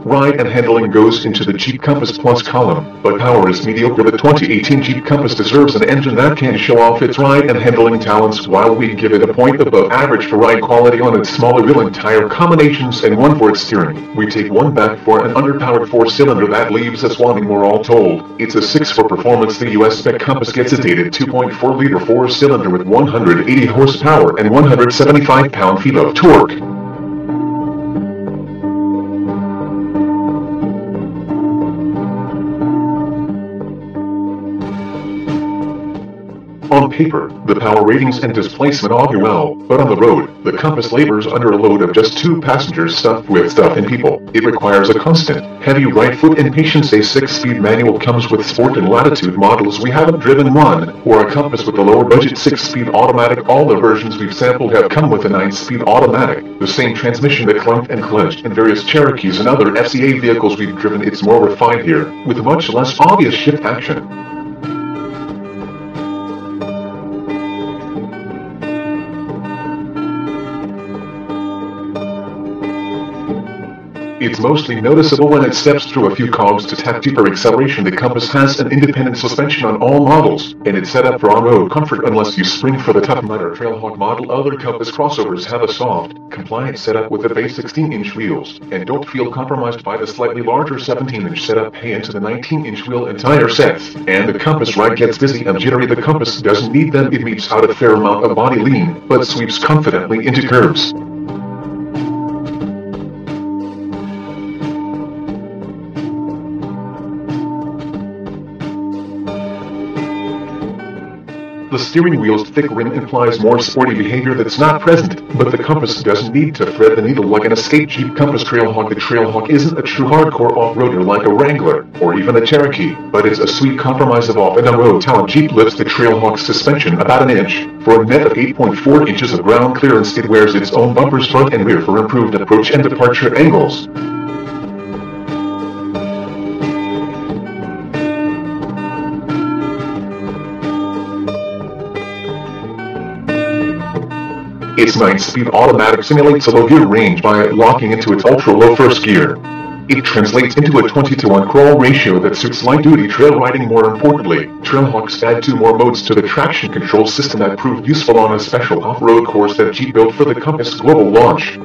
Ride and handling goes into the Jeep Compass Plus column, but power is mediocre. The 2018 Jeep Compass deserves an engine that can show off its ride and handling talents, while we give it a point above average for ride quality on its smaller wheel and tire combinations and one for its steering. We take one back for an underpowered 4-cylinder that leaves us wanting more all told. It's a 6 for performance. The US spec Compass gets a dated 2.4-liter 4-cylinder with 180 horsepower and 175 pound-feet of torque. On paper, the power ratings and displacement augur well, but on the road, the Compass labors under a load of just 2 passengers stuffed with stuff and people. It requires a constant, heavy right foot and patience. A 6-speed manual comes with Sport and Latitude models. We haven't driven one, or a Compass with a lower budget 6-speed automatic. All the versions we've sampled have come with a 9-speed automatic, the same transmission that clunked and clutched in various Cherokees and other FCA vehicles we've driven. It's more refined here, with much less obvious shift action. It's mostly noticeable when it steps through a few cogs to tap deeper acceleration. The Compass has an independent suspension on all models, and it's set up for on-road comfort unless you spring for the Tough Mudder Trailhawk model. Other Compass crossovers have a soft, compliant setup with the base 16-inch wheels, and don't feel compromised by the slightly larger 17-inch setup. Pay into the 19-inch wheel and tire sets, and the Compass ride gets busy and jittery. The Compass doesn't need them. It meets out a fair amount of body lean, but sweeps confidently into curves. The steering wheel's thick rim implies more sporty behavior that's not present, but the Compass doesn't need to thread the needle like an escape Jeep Compass Trailhawk. The Trailhawk isn't a true hardcore off-roader like a Wrangler, or even a Cherokee, but it's a sweet compromise of off and on-road talent. Jeep lifts the Trailhawk's suspension about an inch. For a net of 8.4 inches of ground clearance, it wears its own bumpers front and rear for improved approach and departure angles. Its 9-speed automatic simulates a low gear range by locking into its ultra-low first gear. It translates into a 20-to-1 crawl ratio that suits light-duty trail riding. More importantly, Trailhawks add 2 more modes to the traction control system that proved useful on a special off-road course that Jeep built for the Compass global launch.